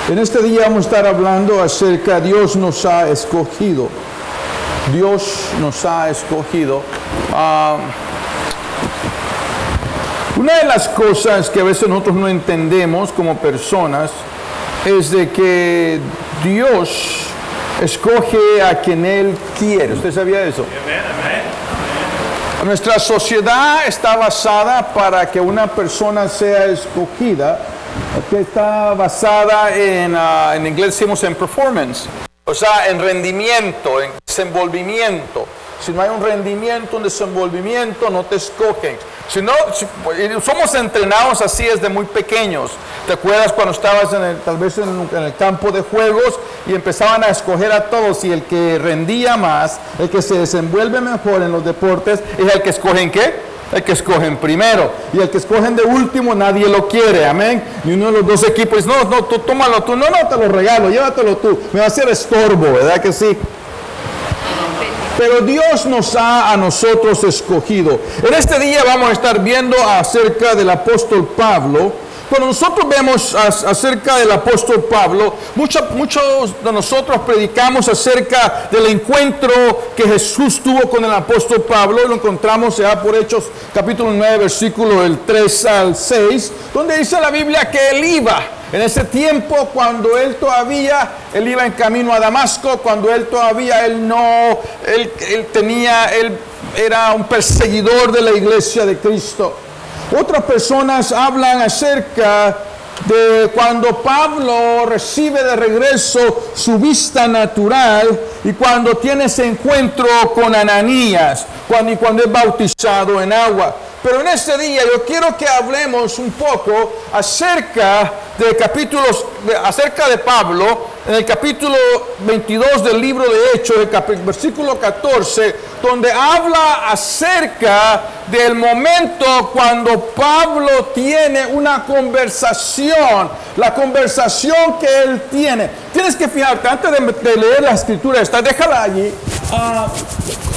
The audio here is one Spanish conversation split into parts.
En este día vamos a estar hablando acerca de Dios nos ha escogido. Dios nos ha escogido. Una de las cosas que a veces nosotros no entendemos como personas es de que Dios escoge a quien Él quiere. ¿Usted sabía eso? Nuestra sociedad está basada para que una persona sea escogida, que está basada en inglés decimos en performance, o sea, en rendimiento, en desenvolvimiento. Si no hay un rendimiento, un desenvolvimiento, no te escogen. Somos entrenados así desde muy pequeños. ¿Te acuerdas cuando estabas tal vez en el campo de juegos y empezaban a escoger a todos? Y el que rendía más, el que se desenvuelve mejor en los deportes, es el que escogen ¿qué? El que escogen primero. Y el que escogen de último, nadie lo quiere. Amén. Y uno de los dos equipos dice, no, tú tómalo tú. No, te lo regalo, llévatelo tú. Me va a hacer estorbo, ¿verdad que sí? Pero Dios nos ha a nosotros escogido. En este día vamos a estar viendo acerca del apóstol Pablo. Cuando nosotros vemos acerca del apóstol Pablo, muchos de nosotros predicamos acerca del encuentro que Jesús tuvo con el apóstol Pablo. Lo encontramos ya por Hechos capítulo 9, versículo del 3 al 6, donde dice la Biblia que él iba. En ese tiempo, cuando él iba en camino a Damasco, cuando él era un perseguidor de la iglesia de Cristo. Otras personas hablan acerca de cuando Pablo recibe de regreso su vista natural y cuando tiene ese encuentro con Ananías, cuando es bautizado en agua. Pero en este día yo quiero que hablemos un poco acerca de Pablo, en el capítulo 22 del libro de Hechos, el versículo 14, donde habla acerca del momento cuando Pablo tiene una conversación, la conversación que él tiene. Tienes que fijarte, antes de leer la escritura esta, déjala allí.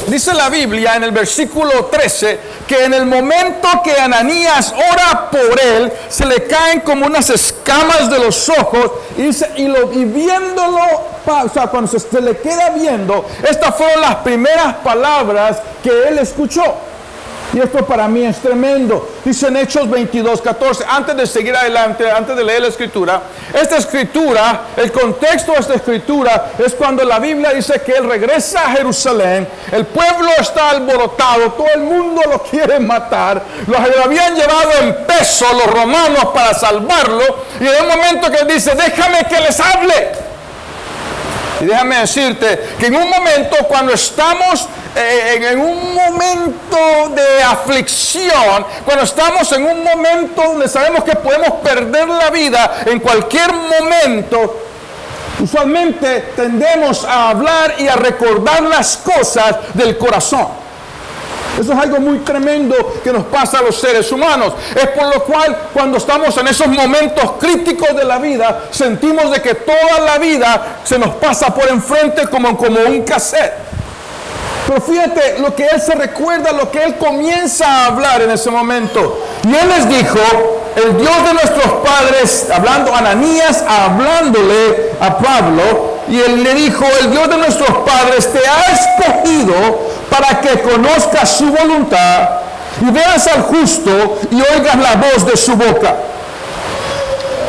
Dice la Biblia en el versículo 13 que en el momento que Ananías ora por él, se le caen como unas escamas de los ojos y viéndolo, o sea, cuando se le queda viendo, estas fueron las primeras palabras que él escuchó. Y esto para mí es tremendo. Dice en Hechos 22, 14, antes de seguir adelante, antes de leer la escritura, el contexto de esta escritura es cuando la Biblia dice que él regresa a Jerusalén, el pueblo está alborotado, todo el mundo lo quiere matar, los habían llevado en peso los romanos para salvarlo, y en un momento que él dice, déjame que les hable. Y déjame decirte que en un momento cuando estamos en un momento de aflicción, cuando estamos en un momento donde sabemos que podemos perder la vida en cualquier momento, usualmente tendemos a hablar y a recordar las cosas del corazón. Eso es algo muy tremendo que nos pasa a los seres humanos. Es por lo cual cuando estamos en esos momentos críticos de la vida, sentimos de que toda la vida se nos pasa por enfrente como un cassette. Pero fíjate lo que él se recuerda, lo que él comienza a hablar en ese momento. Y él les dijo, el Dios de nuestros padres, Ananías hablándole a Pablo, y él le dijo, el Dios de nuestros padres te ha escogido para que conozcas su voluntad y veas al justo y oigas la voz de su boca.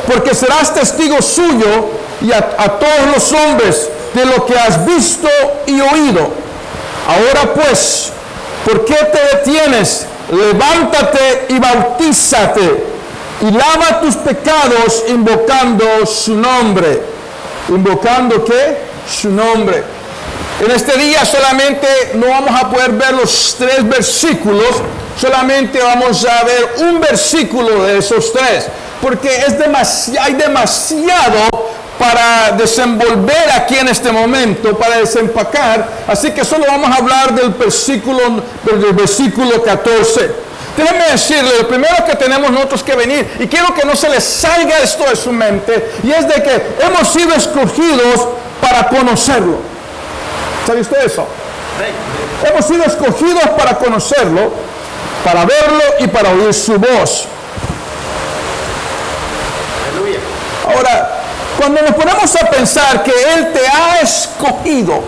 Porque serás testigo suyo y a todos los hombres de lo que has visto y oído. Ahora pues, ¿por qué te detienes? Levántate y bautízate y lava tus pecados invocando su nombre. ¿Invocando qué? Su nombre. En este día solamente no vamos a poder ver los 3 versículos, solamente vamos a ver un versículo de esos 3, porque hay demasiado para desenvolver aquí en este momento, para desempacar, así que solo vamos a hablar del versículo 14. Déjenme decirle, lo primero que tenemos nosotros que venir, y quiero que no se les salga esto de su mente, y es de que hemos sido escogidos para conocerlo. ¿Sabe usted eso? Sí. Hemos sido escogidos para conocerlo, para verlo y para oír su voz. Aleluya. Ahora, Cuando nos ponemos a pensar que Él te ha escogido,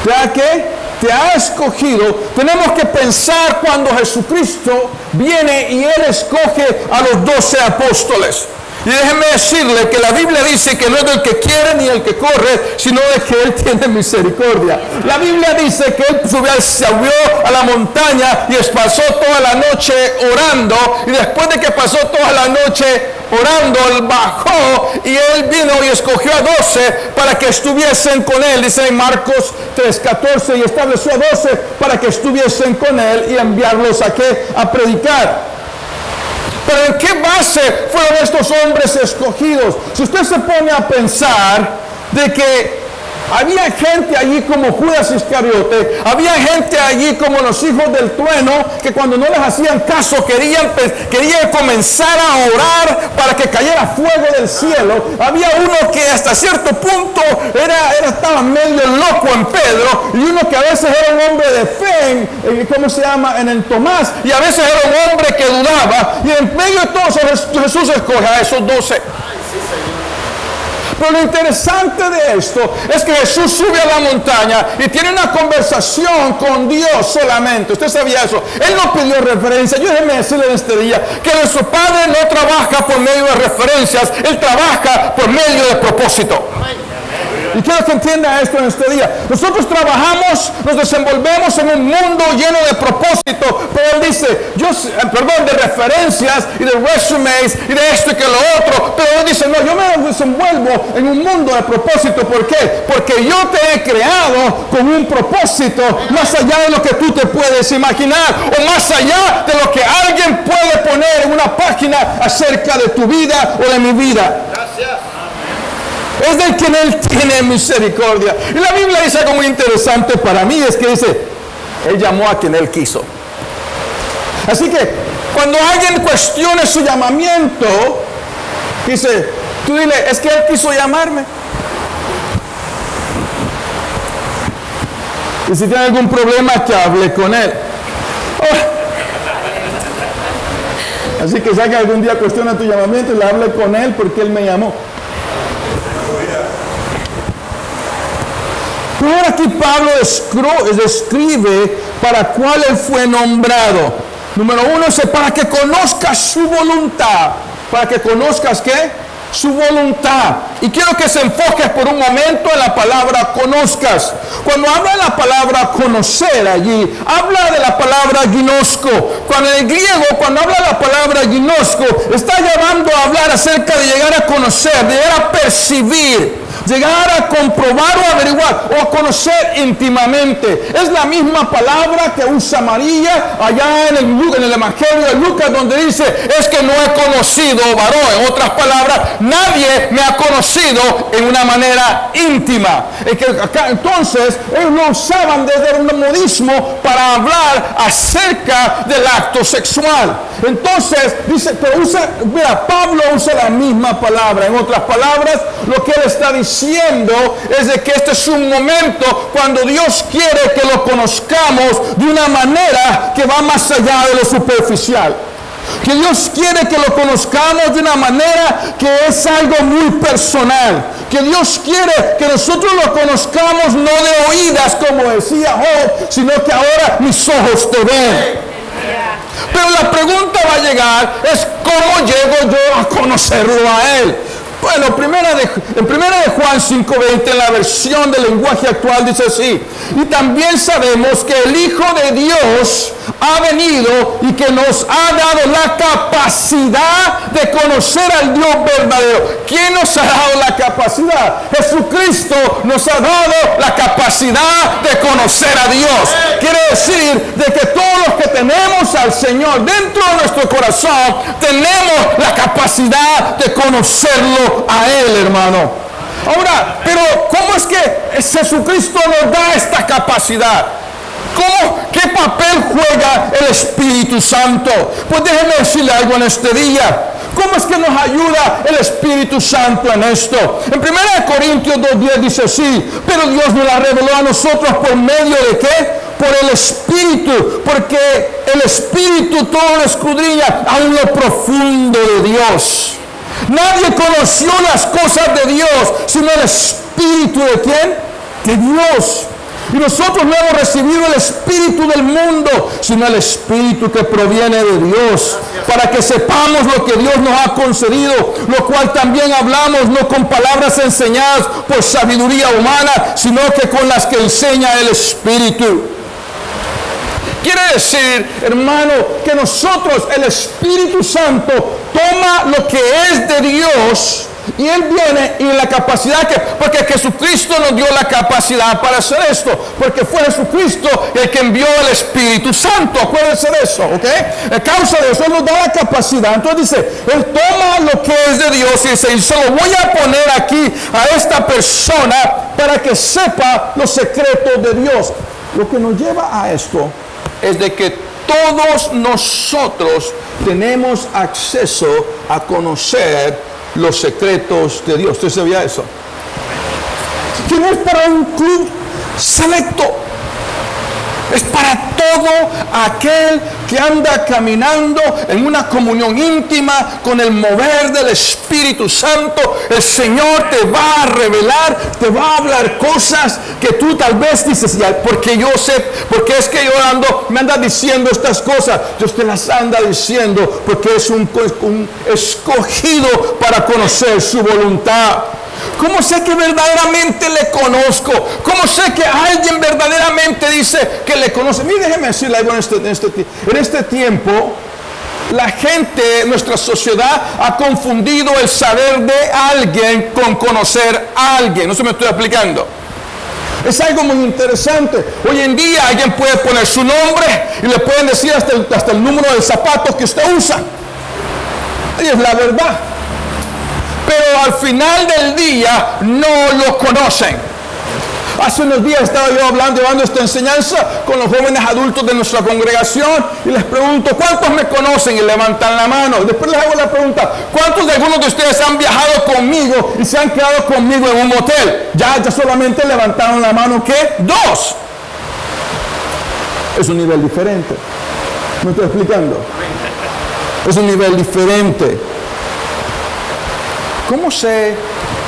¿ya qué? Te ha escogido, tenemos que pensar cuando Jesucristo viene y Él escoge a los 12 apóstoles. Y déjenme decirle que la Biblia dice que no es del que quiere ni el que corre, sino de que Él tiene misericordia. La Biblia dice que Él subió a la montaña y pasó toda la noche orando. Y después de que pasó toda la noche orando, Él bajó y Él vino y escogió a 12 para que estuviesen con Él. Dice en Marcos 3:14, y estableció a 12 para que estuviesen con Él y enviarlos a ¿qué? A predicar. Pero ¿en qué base fueron estos hombres escogidos? Si usted se pone a pensar de que había gente allí como Judas Iscariote, había gente allí como los hijos del trueno, que cuando no les hacían caso querían comenzar a orar para que cayera fuego del cielo. Había uno que hasta cierto punto estaba medio loco en Pedro, y uno que a veces era un hombre de fe, en el Tomás, y a veces era un hombre que dudaba, y en medio de todo Jesús escoge a esos 12. Pero lo interesante de esto es que Jesús sube a la montaña y tiene una conversación con Dios solamente. ¿Usted sabía eso? Él no pidió referencia. Yo déjeme decirle en este día que nuestro Padre no trabaja por medio de referencias, Él trabaja por medio de propósito. Y quiero que entienda esto en este día. Nosotros trabajamos, nos desenvolvemos en un mundo lleno de propósito, pero Él dice, de referencias y de resumes y de esto y que lo otro, pero Él dice, no, yo me desenvuelvo en un mundo de propósito. ¿Por qué? Porque yo te he creado con un propósito más allá de lo que tú te puedes imaginar, o más allá de lo que alguien puede poner en una página acerca de tu vida o de mi vida. Gracias. Es de quien Él tiene misericordia. Y la Biblia dice algo muy interesante para mí, es que dice, Él llamó a quien Él quiso. Así que cuando alguien cuestione su llamamiento, dice, tú dile, es que Él quiso llamarme. Y si tiene algún problema, que hable con Él. Oh. Así que si alguien algún día cuestiona tu llamamiento, le hable con Él porque Él me llamó. Pero ahora aquí Pablo describe para cuál Él fue nombrado. Número 1 es para que conozcas su voluntad. Para que conozcas ¿qué? Su voluntad. Y quiero que se enfoques por un momento en la palabra conozcas. Cuando habla de la palabra conocer allí, habla de la palabra ginosco. Cuando en el griego, cuando habla de la palabra ginosco, está llevando a hablar acerca de llegar a conocer, de llegar a percibir, llegar a comprobar o averiguar o a conocer íntimamente. Es la misma palabra que usa María allá en el Evangelio de Lucas, donde dice, es que no he conocido varón. En otras palabras, nadie me ha conocido en una manera íntima. Entonces ellos lo usaban desde un modismo para hablar acerca del acto sexual. Entonces dice, pero Pablo usa la misma palabra. En otras palabras, lo que él está diciendo es de que este es un momento cuando Dios quiere que lo conozcamos de una manera que va más allá de lo superficial. Que Dios quiere que lo conozcamos de una manera que es algo muy personal. Que Dios quiere que nosotros lo conozcamos no de oídas, como decía Job, sino que ahora mis ojos te ven. Pero la pregunta va a llegar es ¿cómo llego yo a conocerlo a Él? Bueno, en primera de Juan 5:20, en la versión del lenguaje actual, dice así: y también sabemos que el Hijo de Dios ha venido y que nos ha dado la capacidad de conocer al Dios verdadero. ¿Quién nos ha dado la capacidad? Jesucristo nos ha dado la capacidad de conocer a Dios. Quiere decir de que todos los que tenemos al Señor dentro de nuestro corazón tenemos la capacidad de conocerlo a Él, hermano. Ahora, pero ¿cómo es que Jesucristo nos da esta capacidad? ¿Qué papel juega el Espíritu Santo? Pues déjenme decirle algo en este día. ¿Cómo es que nos ayuda el Espíritu Santo en esto? En 1 Corintios 2:10 dice así: pero Dios nos la reveló a nosotros por medio de ¿qué? Por el Espíritu, porque el Espíritu todo lo escudriña aún lo profundo de Dios. Nadie conoció las cosas de Dios, sino el Espíritu ¿de quién? De Dios. Y nosotros no hemos recibido el espíritu del mundo, sino el espíritu que proviene de Dios, para que sepamos lo que Dios nos ha concedido, lo cual también hablamos no con palabras enseñadas por sabiduría humana, sino que con las que enseña el Espíritu. Quiere decir, hermano, que nosotros, el Espíritu Santo, toma lo que es de Dios y Él viene y la capacidad porque Jesucristo nos dio la capacidad para hacer esto, porque fue Jesucristo el que envió el Espíritu Santo. Acuérdense de eso, ¿ok? A causa de eso Él nos da la capacidad. Entonces dice, Él toma lo que es de Dios y dice, y se lo voy a poner aquí a esta persona para que sepa los secretos de Dios. Lo que nos lleva a esto es de que todos nosotros tenemos acceso a conocer los secretos de Dios. ¿Usted sabía eso? Que no es para un club selecto, es para todo aquel que anda caminando en una comunión íntima con el mover del Espíritu Santo. El Señor te va a revelar, te va a hablar cosas que tú tal vez dices, ya, porque yo sé, porque es que yo me anda diciendo estas cosas. Dios te las anda diciendo porque es un escogido para conocer su voluntad. ¿Cómo sé que verdaderamente le conozco? ¿Cómo sé que alguien verdaderamente dice que le conoce? Mire, déjeme decirle algo en este tiempo. La gente, nuestra sociedad ha confundido el saber de alguien con conocer a alguien. No se me estoy explicando. Es algo muy interesante. Hoy en día alguien puede poner su nombre y le pueden decir hasta el número de zapatos que usted usa. Y es la verdad. Pero al final del día no lo conocen. Hace unos días estaba yo llevando esta enseñanza con los jóvenes adultos de nuestra congregación y les pregunto, ¿cuántos me conocen? Y levantan la mano. Después les hago la pregunta, ¿cuántos de algunos de ustedes han viajado conmigo y se han quedado conmigo en un hotel? Ya solamente levantaron la mano, ¿qué? 2. Es un nivel diferente. ¿Me estoy explicando? Es un nivel diferente. ¿Cómo sé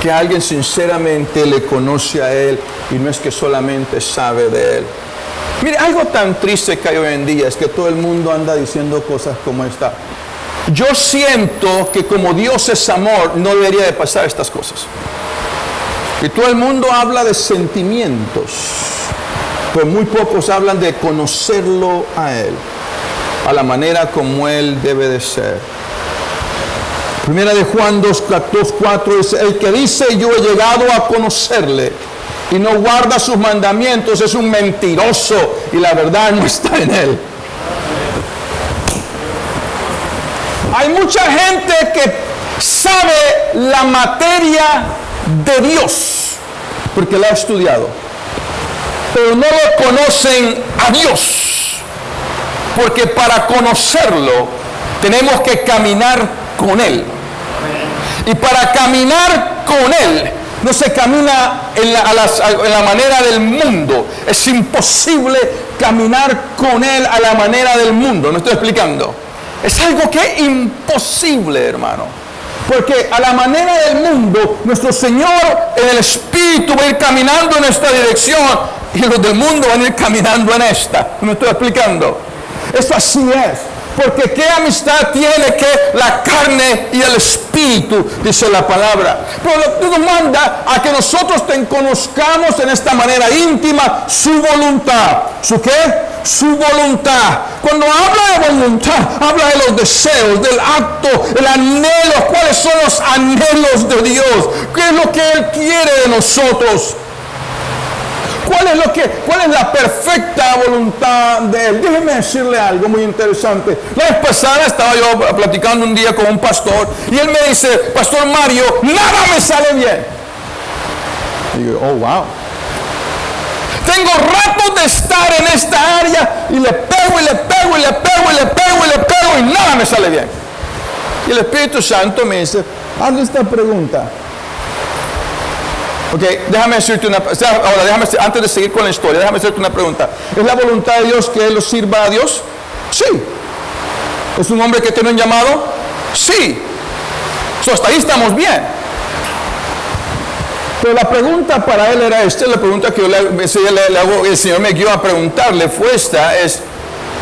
que alguien sinceramente le conoce a Él y no es que solamente sabe de Él? Mire, algo tan triste que hay hoy en día es que todo el mundo anda diciendo cosas como esta. Yo siento que como Dios es amor, no debería de pasar estas cosas. Y todo el mundo habla de sentimientos, pero muy pocos hablan de conocerlo a Él, a la manera como Él debe de ser. Primera de Juan 2:4 dice, el que dice yo he llegado a conocerle y no guarda sus mandamientos es un mentiroso y la verdad no está en él. Hay mucha gente que sabe la materia de Dios porque la ha estudiado, pero no lo conocen a Dios, porque para conocerlo tenemos que caminar con Él. Y para caminar con Él no se camina en la manera del mundo. Es imposible caminar con Él a la manera del mundo. ¿Me estoy explicando? Es algo que es imposible, hermano. Porque a la manera del mundo, nuestro Señor en el Espíritu va a ir caminando en esta dirección y los del mundo van a ir caminando en esta. ¿Me estoy explicando? Eso así es. Porque qué amistad tiene que la carne y el espíritu, dice la palabra. Pero Dios nos manda a que nosotros conozcamos en esta manera íntima su voluntad. ¿Su qué? Su voluntad. Cuando habla de voluntad, habla de los deseos, del acto, el anhelo. ¿Cuáles son los anhelos de Dios? ¿Qué es lo que Él quiere de nosotros? ¿Cuál es la perfecta voluntad de Él? Déjeme decirle algo muy interesante. La vez pasada estaba yo platicando un día con un pastor y él me dice, Pastor Mario, nada me sale bien. Y digo, oh, wow. Tengo ratos de estar en esta área y le pego y le pego y le pego y le pego y le pego y nada me sale bien. Y el Espíritu Santo me dice, hazle esta pregunta. Ok, déjame decirte antes de seguir con la historia, déjame hacerte una pregunta. ¿Es la voluntad de Dios que Él lo sirva a Dios? Sí. ¿Es un hombre que tiene un llamado? Sí. Hasta ahí estamos bien. Pero la pregunta para él era esta, la pregunta que yo le hago, el Señor me guió a preguntarle fue esta, es,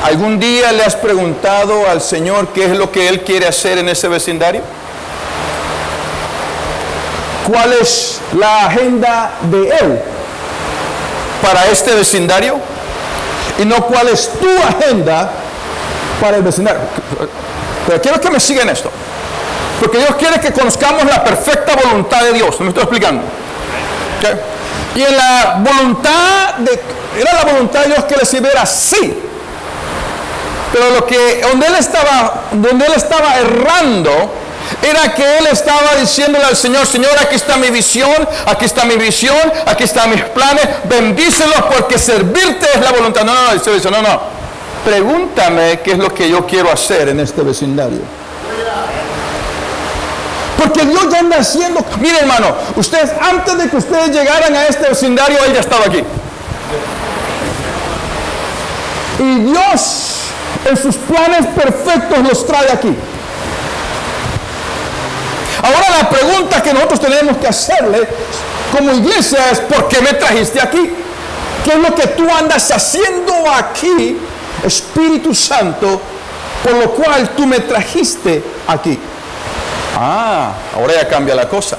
¿algún día le has preguntado al Señor qué es lo que Él quiere hacer en ese vecindario? ¿Cuál es la agenda de Él para este vecindario? Y no cuál es tu agenda para el vecindario. Pero quiero que me sigan esto. Porque Dios quiere que conozcamos la perfecta voluntad de Dios. ¿Me estoy explicando? ¿Okay? Y en la voluntad era la voluntad de Dios que le sirviera así. Pero donde él estaba errando, era que él estaba diciéndole al Señor, Señor, aquí está mi visión, aquí está mi visión, aquí están mis planes, bendícelos porque servirte es la voluntad. No, pregúntame qué es lo que yo quiero hacer en este vecindario. Porque Dios ya anda haciendo. Mire, hermano, ustedes, antes de que ustedes llegaran a este vecindario, Él ya estaba aquí. Y Dios, en sus planes perfectos, los trae aquí. Ahora la pregunta que nosotros tenemos que hacerle como iglesia es, ¿por qué me trajiste aquí? ¿Qué es lo que tú andas haciendo aquí, Espíritu Santo, por lo cual tú me trajiste aquí? Ahora ya cambia la cosa.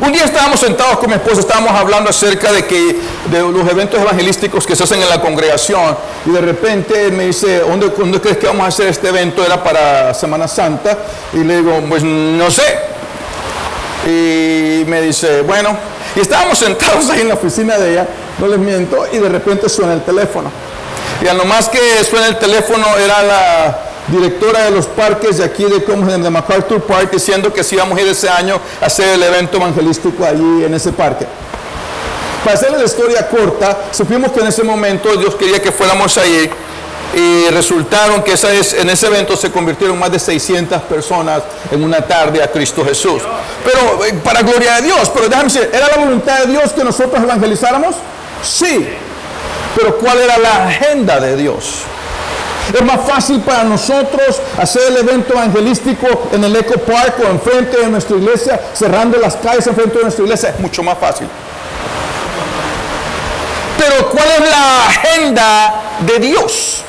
Un día estábamos sentados con mi esposa, estábamos hablando acerca de los eventos evangelísticos que se hacen en la congregación, y de repente me dice, ¿dónde crees que vamos a hacer este evento? Era para Semana Santa, y le digo, pues no sé. Y me dice, bueno, y estábamos sentados ahí en la oficina de ella, no les miento, y de repente suena el teléfono. Y a lo más que suena el teléfono era la directora de los parques de aquí de MacArthur Park, diciendo que sí íbamos a ir ese año a hacer el evento evangelístico allí en ese parque. Para hacerle la historia corta, supimos que en ese momento Dios quería que fuéramos allí, y resultaron que en ese evento se convirtieron más de 600 personas en una tarde a Cristo Jesús. Pero para gloria de Dios, pero déjame decir, ¿era la voluntad de Dios que nosotros evangelizáramos? Sí, pero ¿cuál era la agenda de Dios? Es más fácil para nosotros hacer el evento evangelístico en el Eco Park o enfrente de nuestra iglesia, cerrando las calles enfrente de nuestra iglesia. Es mucho más fácil. Pero ¿cuál es la agenda de Dios?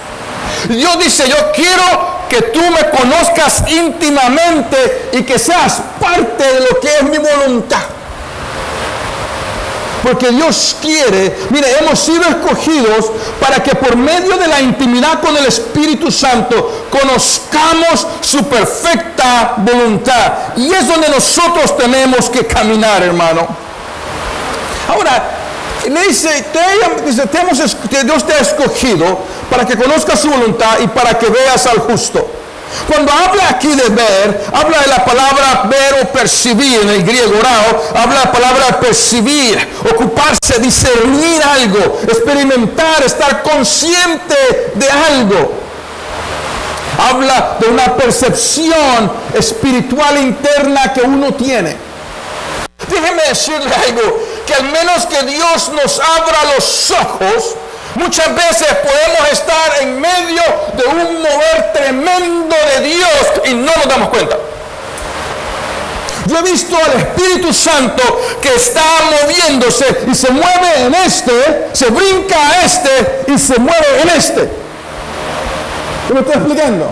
Dios dice, yo quiero que tú me conozcas íntimamente y que seas parte de lo que es mi voluntad. Porque Dios quiere, mire, hemos sido escogidos para que por medio de la intimidad con el Espíritu Santo conozcamos su perfecta voluntad. Y es donde nosotros tenemos que caminar, hermano. Ahora, le dice, Dios te ha escogido para que conozcas su voluntad y para que veas al justo. Cuando habla aquí de ver, habla de la palabra ver o percibir en el griego orao, habla de la palabra percibir, ocuparse, discernir algo, experimentar, estar consciente de algo. Habla de una percepción espiritual interna que uno tiene. Déjeme decirle algo, que al menos que Dios nos abra los ojos, muchas veces podemos estar en medio de un mover tremendo de Dios y no nos damos cuenta. Yo he visto al Espíritu Santo que está moviéndose y se mueve en se brinca a y se mueve en ¿Me estoy explicando?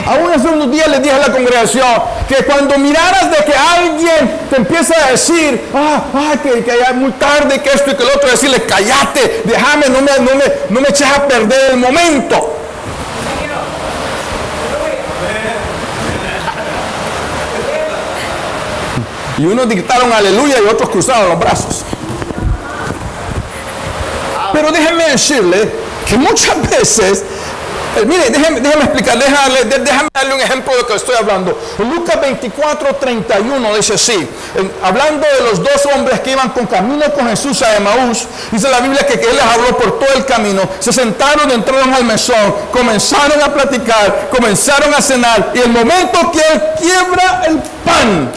Aún hace unos días les dije a la congregación que cuando miraras de que alguien te empieza a decir, que ya es muy tarde, que esto y que lo otro, decirle, cállate, déjame, no me eches a perder el momento. Y unos dictaron aleluya y otros cruzaron los brazos. Pero déjenme decirle que muchas veces, mire, déjeme explicar, déjame darle un ejemplo de lo que estoy hablando. En Lucas 24:31 dice así, hablando de los dos hombres que iban con camino con Jesús a Emaús, dice la Biblia que él les habló por todo el camino, se sentaron, entraron al mesón, comenzaron a platicar, comenzaron a cenar, y el momento que él quiebra el pan,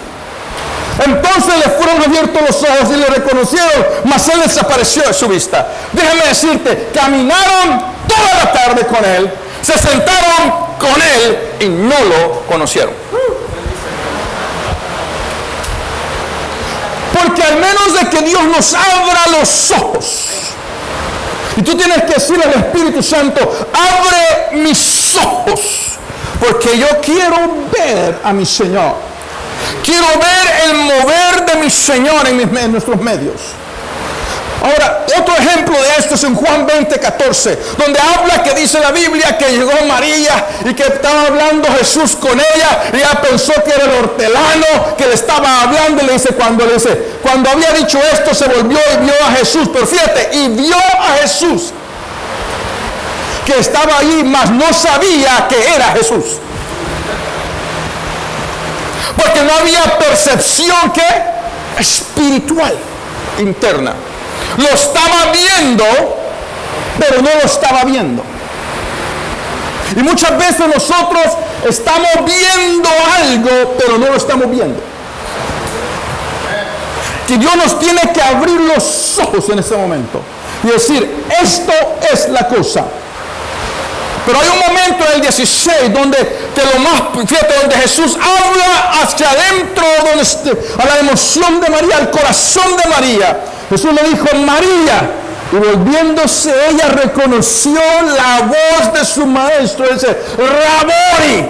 entonces le fueron abiertos los ojos y le reconocieron, mas él desapareció de su vista. Déjame decirte, caminaron toda la tarde con él, se sentaron con él y no lo conocieron. Porque al menos de que Dios nos abra los ojos, y tú tienes que decirle al Espíritu Santo, abre mis ojos, porque yo quiero ver a mi Señor. Quiero ver el mover de mi Señor en nuestros medios. Ahora, otro ejemplo de esto es en Juan 20:14, donde habla que dice la Biblia que llegó María y que estaba hablando Jesús con ella, y ella pensó que era el hortelano que le estaba hablando, y le dice, cuando había dicho esto, se volvió y vio a Jesús. Pero fíjate, y vio a Jesús que estaba allí, mas no sabía que era Jesús, porque no había percepción espiritual interna. Lo estaba viendo, pero no lo estaba viendo. Y muchas veces nosotros estamos viendo algo, pero no lo estamos viendo. Que Dios nos tiene que abrir los ojos en ese momento y decir, esto es la cosa. Pero hay un momento en el 16 donde donde Jesús habla hacia adentro, a la emoción de María, al corazón de María. Jesús le dijo, María, y volviéndose ella reconoció la voz de su maestro. Dice, Raboni.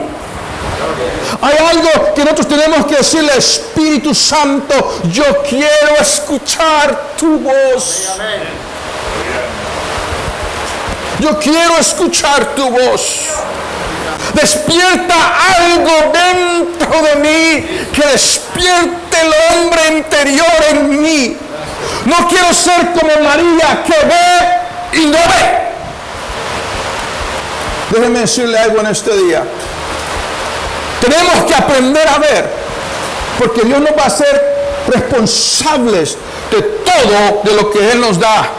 Hay algo que nosotros tenemos que decirle, Espíritu Santo, yo quiero escuchar tu voz. Yo quiero escuchar tu voz. Despierta algo dentro de mí, que despierte el hombre interior en mí. No quiero ser como María, que ve y no ve. Déjeme decirle algo en este día. Tenemos que aprender a ver, porque Dios nos va a hacer responsables de todo de lo que Él nos da,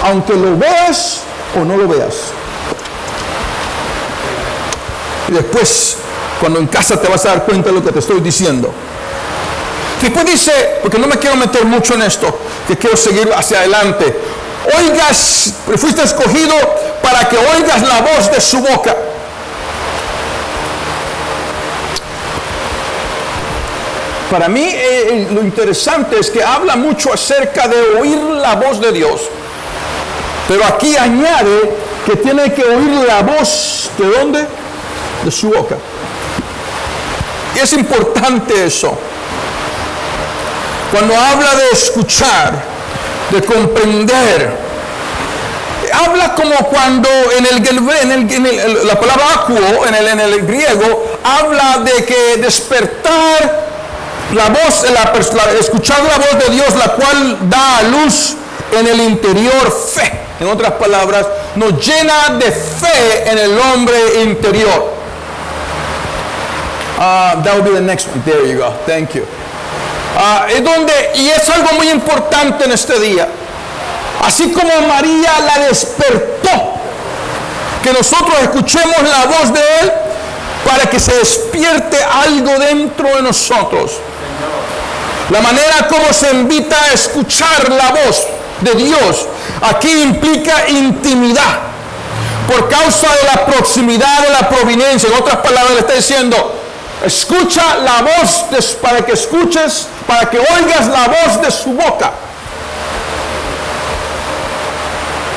aunque lo veas o no lo veas. Y después, cuando en casa te vas a dar cuenta de lo que te estoy diciendo. Después dice, porque no me quiero meter mucho en esto, que quiero seguir hacia adelante. Oigas, fuiste escogido para que oigas la voz de su boca. Para mí lo interesante es que habla mucho acerca de oír la voz de Dios. Pero aquí añade que tiene que oír la voz, ¿de dónde? De su boca. Y es importante eso. Cuando habla de escuchar, de comprender, habla como cuando la palabra acuo, en el griego, habla de que despertar la voz, escuchar la voz de Dios, la cual da a luz en el interior fe. En otras palabras, nos llena de fe en el hombre interior. That will be the next one. There you go. Thank you. Y es algo muy importante en este día. Así como María la despertó, que nosotros escuchemos la voz de Él para que se despierte algo dentro de nosotros. La manera como se invita a escuchar la voz de Dios aquí implica intimidad, por causa de la proximidad de la providencia. En otras palabras, le está diciendo, escucha la voz para que escuches, para que oigas la voz de su boca.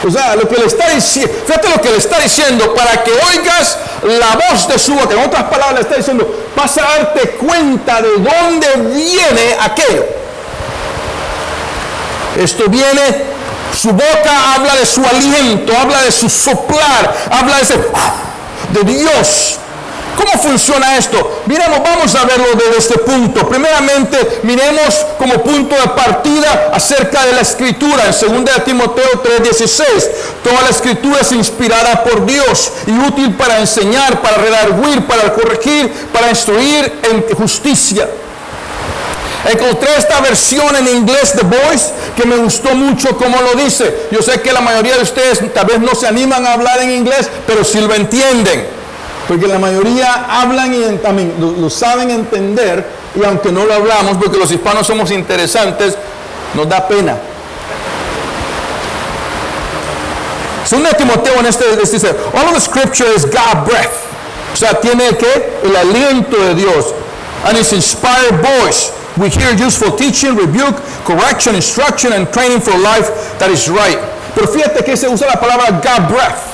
O sea, lo que le está diciendo, fíjate lo que le está diciendo, para que oigas la voz de su boca. En otras palabras, le está diciendo, vas a darte cuenta de dónde viene aquello. Esto viene, su boca habla de su aliento, habla de su soplar, habla de Dios. ¿Cómo funciona esto? Miremos, vamos a verlo desde este punto. Primeramente, miremos como punto de partida acerca de la Escritura. En 2 Timoteo 3:16, toda la Escritura es inspirada por Dios y útil para enseñar, para redarguir, para corregir, para instruir en justicia. Encontré esta versión en inglés, The Voice, que me gustó mucho como lo dice. Yo sé que la mayoría de ustedes tal vez no se animan a hablar en inglés, pero sí lo entienden. Porque la mayoría hablan y también lo saben entender, y aunque no lo hablamos, porque los hispanos somos interesantes, nos da pena. 2 Timoteo en este dice, all of the scripture is God breath. O sea, tiene que el aliento de Dios. And it's inspired voice. We hear useful teaching, rebuke, correction, instruction, and training for life that is right. Pero fíjate que se usa la palabra God breath.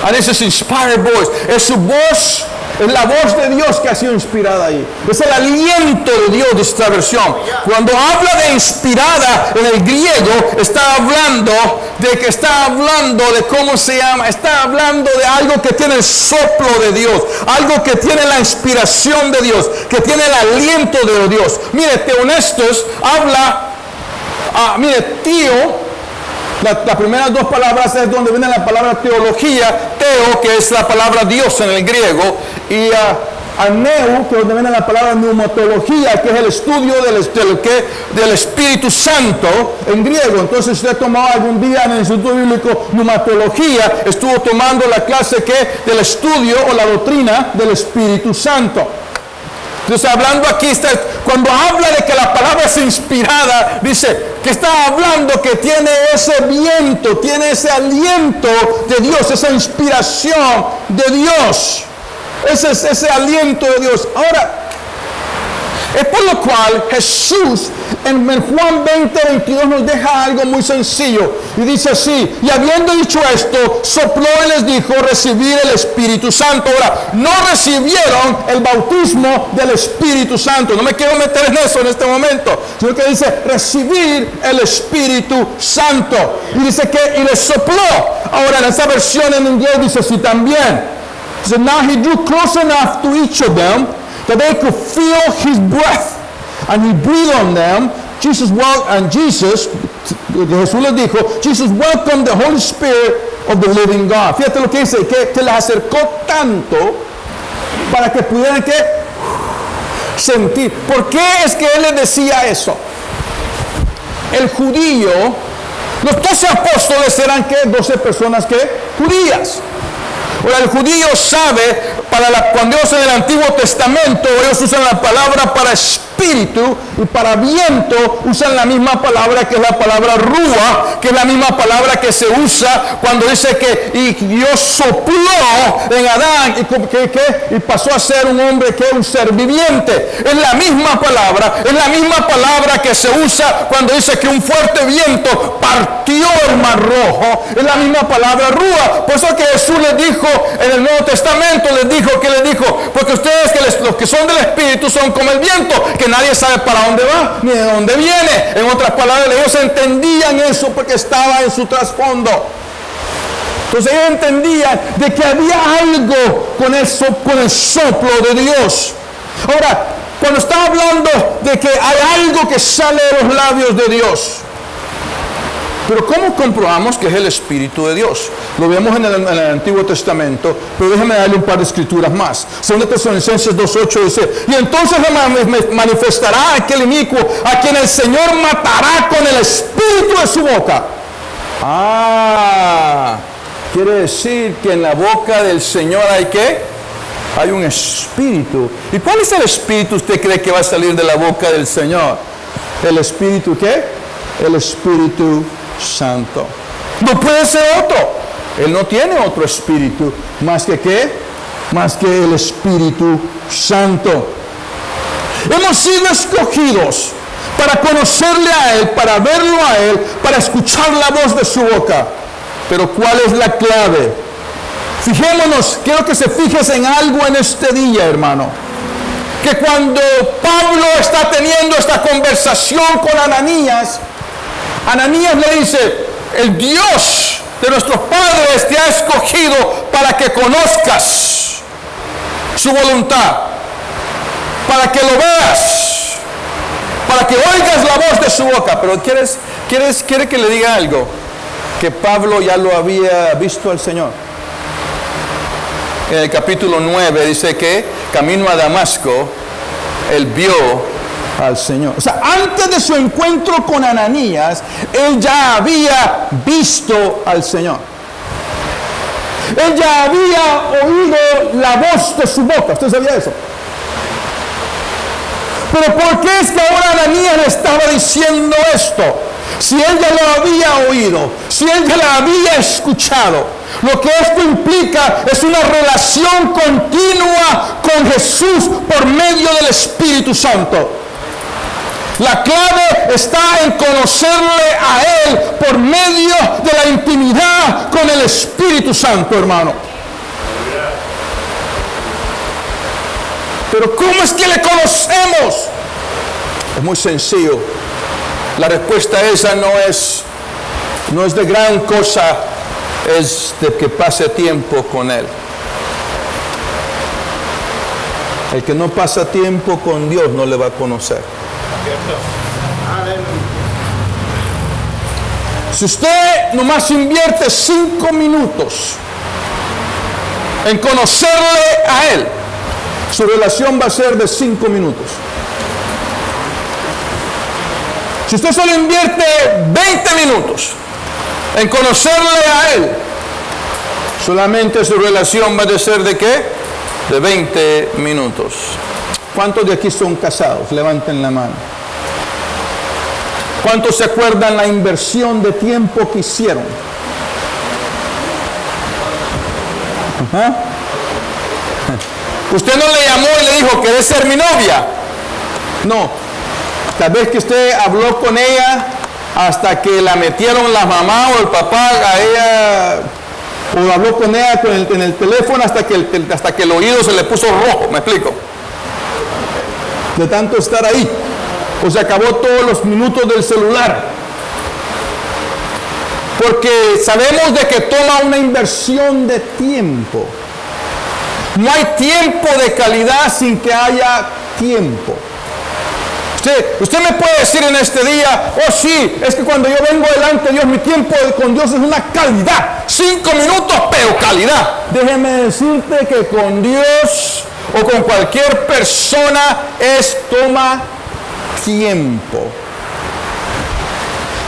And this is inspired voice. Es su voz, es la voz de Dios que ha sido inspirada ahí. Es el aliento de Dios de esta versión. Cuando habla de inspirada en el griego, está hablando de cómo se llama, está hablando de algo que tiene el soplo de Dios, algo que tiene la inspiración de Dios, que tiene el aliento de Dios. Mire, Teonestos habla, tío. Las primeras dos palabras es donde viene la palabra teología, teo, que es la palabra Dios en el griego, y aneu, que es donde viene la palabra pneumatología, que es el estudio del Espíritu Santo en griego. Entonces, usted tomó algún día en el Instituto Bíblico pneumatología, estuvo tomando la clase del estudio o la doctrina del Espíritu Santo. Entonces, hablando aquí, cuando habla de que la palabra es inspirada, dice que está hablando que tiene ese viento, tiene ese aliento de Dios, esa inspiración de Dios, ese aliento de Dios. Ahora, es por lo cual Jesús en Juan 20:22 nos deja algo muy sencillo y dice así: y habiendo dicho esto, sopló y les dijo recibir el Espíritu Santo. Ahora, no recibieron el bautismo del Espíritu Santo, no me quiero meter en eso en este momento, sino que dice recibir el Espíritu Santo, y dice que y les sopló. Ahora, en esa versión en inglés dice así también, so now he drew close enough to each of them that they could feel his breath, and he breathed on them. Jesús les dijo, Jesus welcomed the Holy Spirit of the living God. Fíjate lo que dice, que les acercó tanto para que pudieran sentir. ¿Por qué es que él les decía eso? El judío, los 12 apóstoles eran 12 personas judías. Ahora, el judío sabe, cuando ellos en el Antiguo Testamento, ellos usan la palabra para espíritu y para viento, usan la misma palabra que es la palabra rúa, que es la misma palabra que se usa cuando dice que y Dios sopló en Adán y pasó a ser un hombre un ser viviente. Es la misma palabra que se usa cuando dice que un fuerte viento partió el mar rojo. Es la misma palabra rúa. Por eso que Jesús les dijo en el Nuevo Testamento, les dijo, porque ustedes los que son del Espíritu son como el viento, que nadie sabe para dónde va ni de dónde viene. En otras palabras, ellos entendían eso porque estaba en su trasfondo. Entonces ellos entendían de que había algo con el soplo de Dios. Ahora, cuando está hablando de que hay algo que sale de los labios de Dios, pero ¿cómo comprobamos que es el Espíritu de Dios? Lo vemos en el Antiguo Testamento, pero déjeme darle un par de escrituras más. 2 Tesalonicenses 2:8 dice, y entonces me manifestará aquel inicuo a quien el Señor matará con el espíritu de su boca. Quiere decir que en la boca del Señor hay un espíritu. ¿Y cuál es el espíritu usted cree que va a salir de la boca del Señor? ¿El espíritu qué? El Espíritu Santo. No puede ser otro. Él no tiene otro espíritu más que el Espíritu Santo. Hemos sido escogidos para conocerle a Él, para verlo a Él, para escuchar la voz de su boca. Pero ¿cuál es la clave? Fijémonos, quiero que se fijes en algo en este día, hermano. Que cuando Pablo está teniendo esta conversación con Ananías, Ananías le dice, el Dios de nuestros padres te ha escogido para que conozcas su voluntad, para que lo veas, para que oigas la voz de su boca. Pero ¿quiere que le diga algo? Que Pablo ya lo había visto al Señor. En el capítulo 9 dice que camino a Damasco, él vio al Señor. O sea, antes de su encuentro con Ananías, él ya había visto al Señor. Él ya había oído la voz de su boca. ¿Usted sabía eso? Pero ¿por qué es que ahora Ananías le estaba diciendo esto? Si él ya lo había oído, si él ya lo había escuchado, Lo que esto implica es una relación continua con Jesús por medio del Espíritu Santo. La clave está en conocerle a Él por medio de la intimidad con el Espíritu Santo, hermano. Pero ¿cómo es que le conocemos? Es muy sencillo. La respuesta a esa no es de gran cosa, es de que pase tiempo con Él. El que no pasa tiempo con Dios no le va a conocer. Si usted nomás invierte 5 minutos en conocerle a Él, su relación va a ser de 5 minutos. Si usted solo invierte 20 minutos en conocerle a Él, solamente su relación va a ser ¿de qué? De 20 minutos. ¿Cuántos de aquí son casados? Levanten la mano. ¿Cuántos se acuerdan la inversión de tiempo que hicieron? ¿Ah? Usted no le llamó y le dijo, ¿querés ser mi novia? No. Tal vez que usted habló con ella hasta que la metieron la mamá o el papá a ella, o habló con ella en el teléfono hasta que el oído se le puso rojo, ¿me explico? De tanto estar ahí. O se acabó todos los minutos del celular. Porque sabemos de que toma una inversión de tiempo. No hay tiempo de calidad sin que haya tiempo. Usted me puede decir en este día, oh sí, es que cuando yo vengo delante de Dios, mi tiempo con Dios es una calidad. 5 minutos, pero calidad. Déjeme decirte que con Dios o con cualquier persona toma tiempo.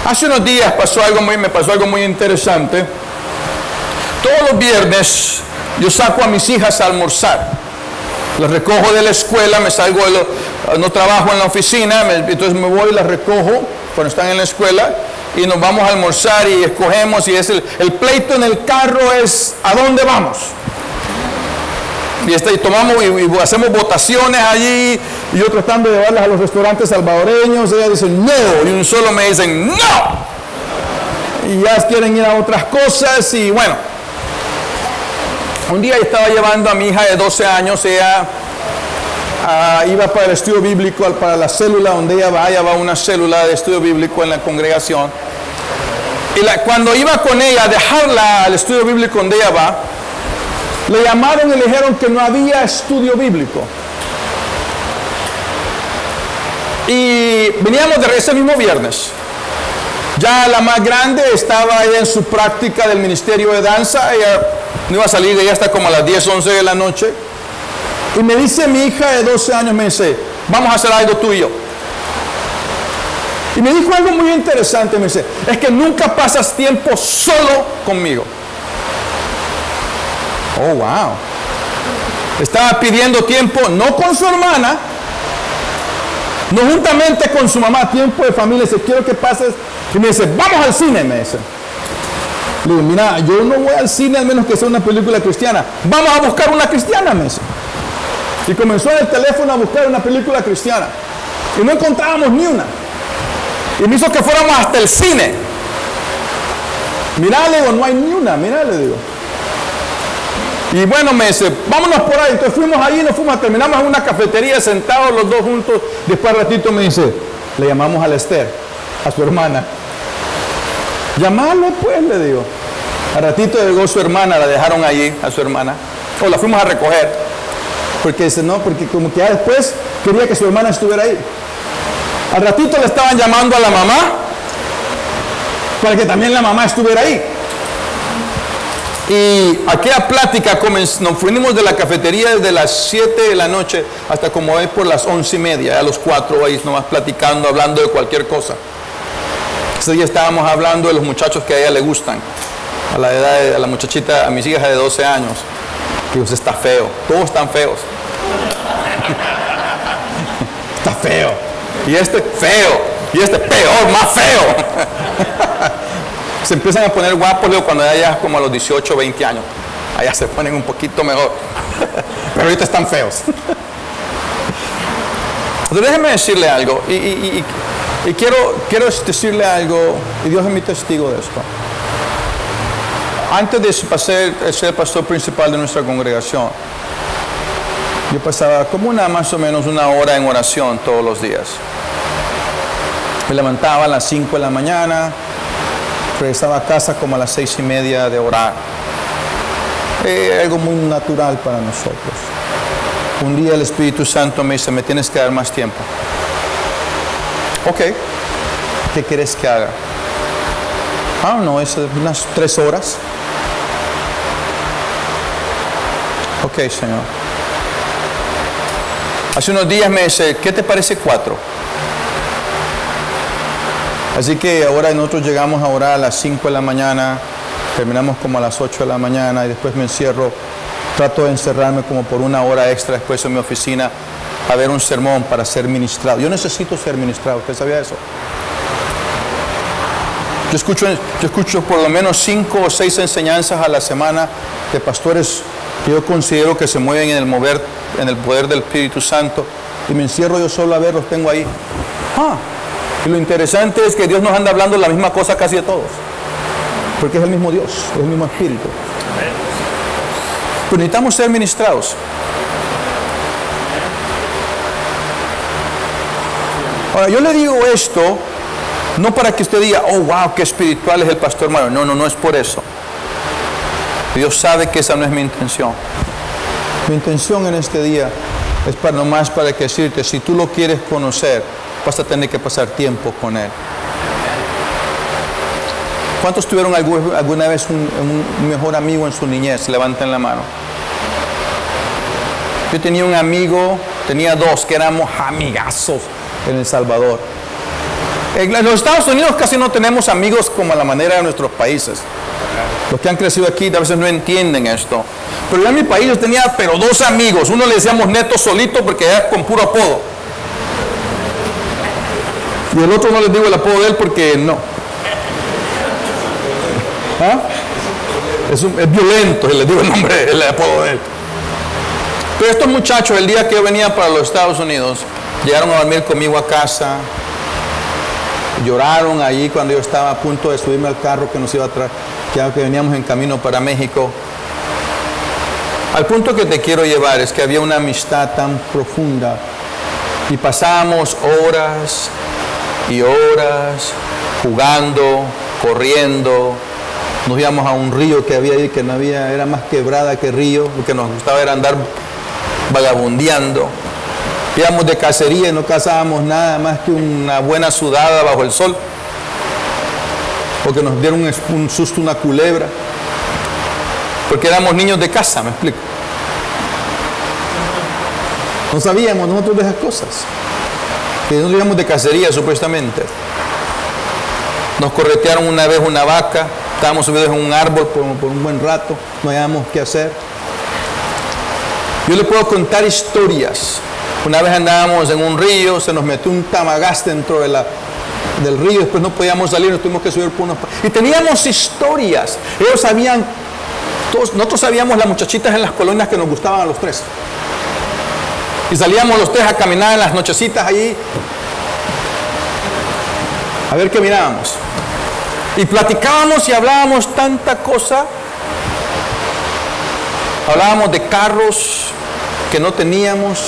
Hace unos días me pasó algo muy interesante. Todos los viernes yo saco a mis hijas a almorzar. Las recojo de la escuela, no trabajo en la oficina, entonces me voy y las recojo cuando están en la escuela y nos vamos a almorzar y escogemos y es el pleito en el carro es ¿a dónde vamos? Y tomamos y hacemos votaciones allí y yo tratando de llevarlas a los restaurantes salvadoreños, ellas dicen no y un solo me dicen no y ya quieren ir a otras cosas y bueno. Un día estaba llevando a mi hija de 12 años, ella iba para el estudio bíblico, para la célula donde ella va una célula de estudio bíblico en la congregación. Y cuando iba con ella a dejarla al estudio bíblico donde ella va, le llamaron y le dijeron que no había estudio bíblico. Y veníamos de ese mismo viernes. Ya la más grande estaba ella en su práctica del ministerio de danza, ella no iba a salir de ella hasta como a las 10, 11 de la noche. Y me dice mi hija de 12 años, me dice, vamos a hacer algo tú y yo. Y me dijo algo muy interesante, me dice, es que nunca pasas tiempo solo conmigo. Oh, wow. Estaba pidiendo tiempo, no con su hermana, no juntamente con su mamá, tiempo de familia. Dice, quiero que pases. Y me dice, vamos al cine, me dice. Le digo, mira, yo no voy al cine al menos que sea una película cristiana. Vamos a buscar una cristiana, me dice. Y comenzó en el teléfono a buscar una película cristiana. Y no encontrábamos ni una. Y me hizo que fuéramos hasta el cine. Mirá, le digo, no hay ni una, mirá, le digo. Y bueno, me dice, vámonos por ahí. Entonces fuimos ahí, terminamos en una cafetería sentados los dos juntos. Después al ratito me dice, le llamamos a la Esther, a su hermana. Llamarle pues, le digo. Al ratito llegó su hermana, la dejaron allí, a su hermana. O la fuimos a recoger. Porque dice, no, porque como que ya después quería que su hermana estuviera ahí. Al ratito le estaban llamando a la mamá para que también la mamá estuviera ahí. Y aquella plática comenzó, nos fuimos de la cafetería desde las 7 de la noche hasta como hoy por las 11:30, a los 4 ahí nomás platicando, hablando de cualquier cosa. Ese día estábamos hablando de los muchachos que a ella le gustan, a la edad de la muchachita, a mis hijas de 12 años. Que usted está feo, todos están feos. Está feo. Y este feo, y este peor, más feo. Se empiezan a poner guapos luego cuando ya como a los 18 o 20 años. Allá se ponen un poquito mejor. Pero ahorita están feos. Entonces déjeme decirle algo. Y quiero decirle algo. Y Dios es mi testigo de esto. Antes de ser pastor principal de nuestra congregación, yo pasaba como más o menos una hora en oración todos los días. Me levantaba a las 5 de la mañana, regresaba a casa como a las 6:30 de orar. Algo muy natural para nosotros. Un día el Espíritu Santo me dice, me tienes que dar más tiempo. Ok, ¿qué quieres que haga? No, es unas 3 horas. Ok, Señor. Hace unos días me dice, ¿qué te parece 4? Así que ahora nosotros llegamos a orar a las 5 de la mañana, terminamos como a las 8 de la mañana y después me encierro, trato de encerrarme como por una hora extra después en mi oficina a ver un sermón para ser ministrado. Yo necesito ser ministrado, ¿usted sabía eso? Yo escucho por lo menos 5 o 6 enseñanzas a la semana de pastores que yo considero que se mueven en el poder del Espíritu Santo y me encierro yo solo a ver, los tengo ahí. Y lo interesante es que Dios nos anda hablando la misma cosa casi a todos. Porque es el mismo Dios, es el mismo Espíritu. Pero necesitamos ser ministrados. Ahora, yo le digo esto, no para que usted diga, oh, wow, qué espiritual es el pastor Mario. No es por eso. Dios sabe que esa no es mi intención. Mi intención en este día es nomás para decirte, si tú lo quieres conocer, vas a tener que pasar tiempo con Él. ¿Cuántos tuvieron alguna vez un mejor amigo en su niñez? Levanten la mano. Yo tenía un amigo, tenía 2 que éramos amigazos en El Salvador. En los Estados Unidos casi no tenemos amigos como a la manera de nuestros países. Los que han crecido aquí a veces no entienden esto. Pero yo en mi país yo tenía 2 amigos. Uno le decíamos Neto Solito porque era con puro apodo. Y el otro no les digo el apodo de él porque no. Es violento, y les digo el nombre, el apodo de él. Pero estos muchachos, el día que yo venía para los Estados Unidos, llegaron a dormir conmigo a casa. Lloraron allí cuando yo estaba a punto de subirme al carro que nos iba a traer, que veníamos en camino para México. Al punto que te quiero llevar es que había una amistad tan profunda y pasábamos horas y horas jugando, corriendo. Nos íbamos a un río que había ahí que no había, era más quebrada que río. Lo que nos gustaba era andar vagabundeando. Íbamos de cacería y no cazábamos nada más que una buena sudada bajo el sol. Porque nos dieron un susto, una culebra. Porque éramos niños de casa, me explico. No sabíamos nosotros de esas cosas. Que nosotros íbamos de cacería supuestamente. Nos corretearon una vez una vaca. Estábamos subidos en un árbol por un buen rato. No hallábamos qué hacer. Yo le puedo contar historias. Una vez andábamos en un río, se nos metió un tamagaste dentro del río, después no podíamos salir, nos tuvimos que subir por unos... Y teníamos historias. Ellos sabían, nosotros sabíamos las muchachitas en las colonias que nos gustaban a los 3. Y salíamos los 3 a caminar en las nochecitas allí, a ver qué mirábamos. Y platicábamos y hablábamos tanta cosa. Hablábamos de carros que no teníamos,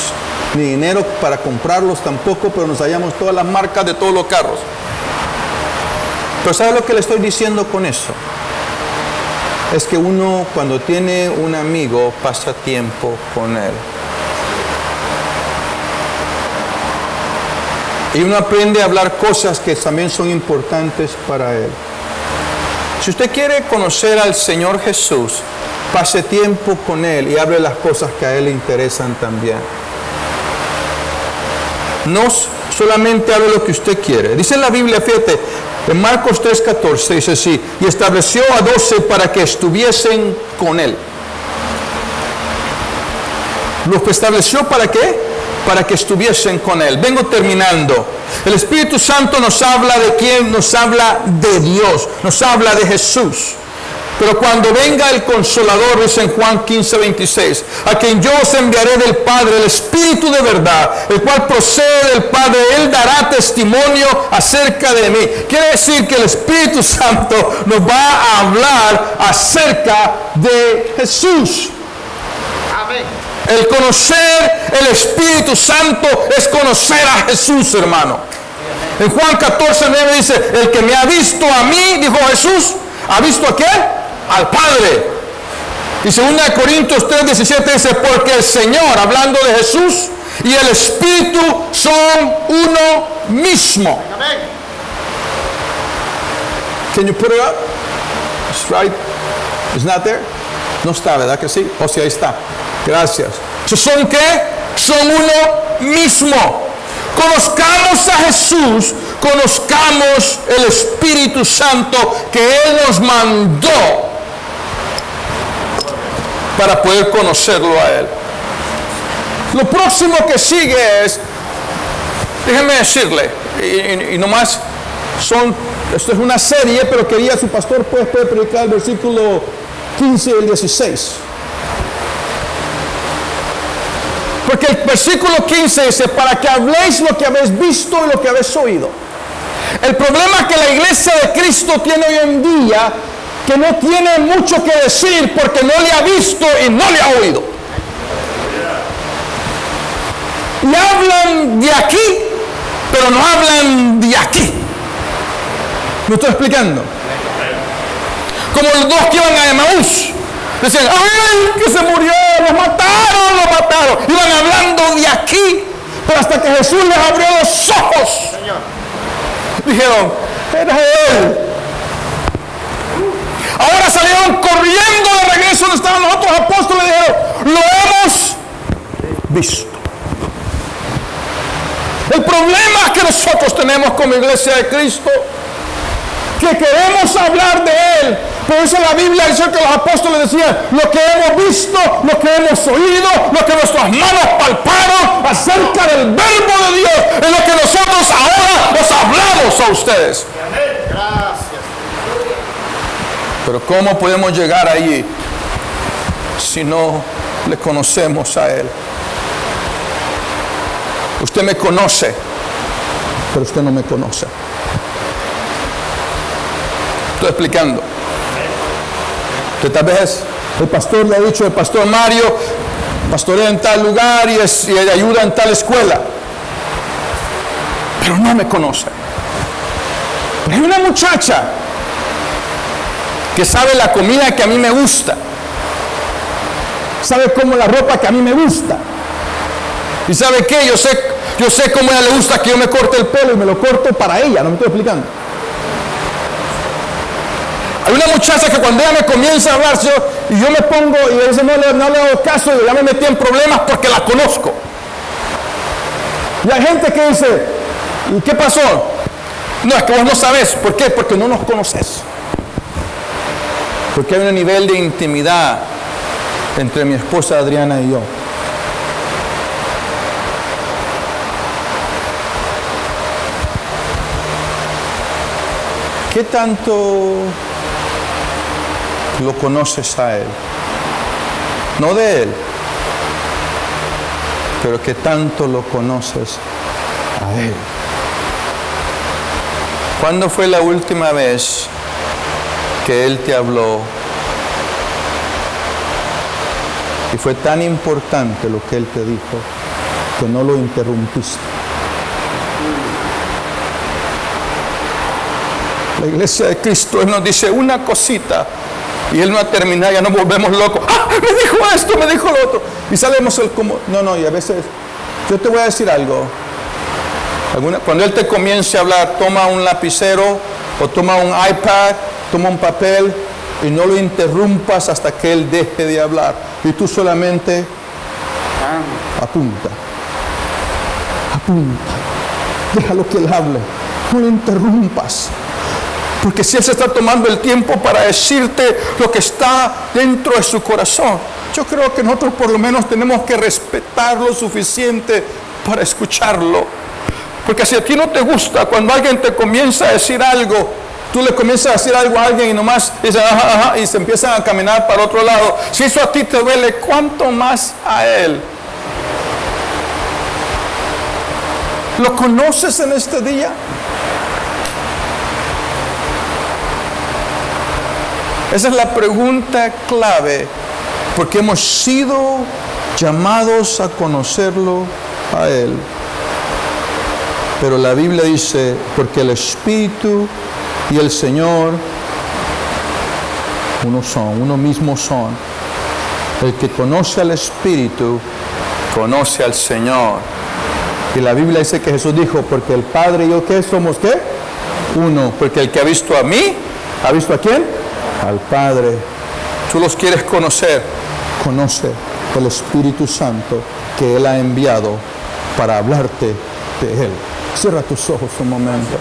ni dinero para comprarlos tampoco, pero nos sabíamos todas las marcas de todos los carros. Pero ¿sabe lo que le estoy diciendo con eso? Es que uno cuando tiene un amigo pasa tiempo con él. Y uno aprende a hablar cosas que también son importantes para él. Si usted quiere conocer al Señor Jesús, pase tiempo con Él y hable las cosas que a Él le interesan también. No solamente hable lo que usted quiere. Dice la Biblia, fíjate, en Marcos 3:14 dice así, y estableció a 12 para que estuviesen con Él. ¿Los estableció para qué? para que estuviesen con Él. Vengo terminando. El Espíritu Santo nos habla de quién, nos habla de Dios, nos habla de Jesús. Pero cuando venga el Consolador, dice en Juan 15:26, a quien yo os enviaré del Padre, el Espíritu de verdad, el cual procede del Padre, Él dará testimonio acerca de mí. Quiere decir que el Espíritu Santo nos va a hablar acerca de Jesús. Amén. El conocer el Espíritu Santo es conocer a Jesús, hermano. En Juan 14:9 dice, el que me ha visto a mí, dijo Jesús, ¿ha visto a qué? Al Padre. Y 2 Corintios 3:17 dice, porque el Señor, hablando de Jesús, y el Espíritu son uno mismo. Amén. Can you put it up? It's right. It's not there. No está, ¿verdad que sí? O sea, ahí está. Gracias. ¿Son qué? Son uno mismo. Conozcamos a Jesús, conozcamos el Espíritu Santo que Él nos mandó para poder conocerlo a Él. Lo próximo que sigue es, déjenme decirle, y nomás esto es una serie, pero quería su pastor puede predicar el versículo 15 y el 16. Porque el versículo 15 dice, para que habléis lo que habéis visto y lo que habéis oído. El problema que la iglesia de Cristo tiene hoy en día, que no tiene mucho que decir porque no le ha visto y no le ha oído. Y hablan de aquí, pero no hablan de aquí. ¿Me estoy explicando? Como los dos que iban a Emaús. Decían, ¡ay, que se murió! ¡Lo mataron! Iban hablando de aquí, pero hasta que Jesús les abrió los ojos. Señor. Dijeron, era Él. Ahora salieron corriendo de regreso donde estaban los otros apóstoles y dijeron, lo hemos visto. El problema que nosotros tenemos como iglesia de Cristo, que queremos hablar de Él. Por eso la Biblia dice que los apóstoles decían, lo que hemos visto, lo que hemos oído, lo que nuestras manos palparon acerca del verbo de Dios, es lo que nosotros ahora nos hablamos a ustedes. Gracias. Pero ¿cómo podemos llegar allí si no le conocemos a Él? Usted me conoce, pero usted no me conoce. Estoy explicando. Que tal vez el pastor le ha dicho, el pastor Mario pastorea en tal lugar y ayuda en tal escuela, pero no me conoce. Hay una muchacha que sabe la comida que a mí me gusta, sabe cómo la ropa que a mí me gusta, y sabe qué, yo sé cómo a ella le gusta que yo me corte el pelo y me lo corto para ella. No me estoy explicando. Hay una muchacha que cuando ella me comienza a hablar, y yo me pongo, y a veces no le hago caso, y ya me metí en problemas porque la conozco. Y hay gente que dice, ¿y qué pasó? No, es que vos no sabes. ¿Por qué? Porque no nos conoces. Porque hay un nivel de intimidad entre mi esposa Adriana y yo. ¿Qué tanto lo conoces a Él? No de Él, pero ¿qué tanto lo conoces a Él? ¿Cuándo fue la última vez que Él te habló y fue tan importante lo que Él te dijo que no lo interrumpiste? La iglesia de Cristo, Él nos dice una cosita y Él no ha terminado, ya nos volvemos locos. ¡Ah! Me dijo esto, me dijo lo otro. Y sabemos el cómo. No, y a veces, yo te voy a decir algo. Cuando Él te comience a hablar, toma un lapicero o toma un iPad, toma un papel y no lo interrumpas hasta que Él deje de hablar. Y tú solamente apunta. Déjalo que Él hable. No lo interrumpas. Porque si Él se está tomando el tiempo para decirte lo que está dentro de su corazón, yo creo que nosotros por lo menos tenemos que respetar lo suficiente para escucharlo. Porque si a ti no te gusta, cuando alguien te comienza a decir algo, tú le comienzas a decir algo a alguien y nomás dice ajá, ajá, y se empiezan a caminar para otro lado. Si eso a ti te duele, ¿cuánto más a él? ¿Lo conoces en este día? Esa es la pregunta clave, porque hemos sido llamados a conocerlo a Él. Pero la Biblia dice, porque el Espíritu y el Señor uno mismo son. El que conoce al Espíritu, conoce al Señor. Y la Biblia dice que Jesús dijo, porque el Padre y yo, ¿qué somos? ¿Qué? Uno. Porque el que ha visto a mí, ¿ha visto a quién? Al Padre. Tú los quieres conocer. Conoce el Espíritu Santo que Él ha enviado para hablarte de Él. Cierra tus ojos un momento.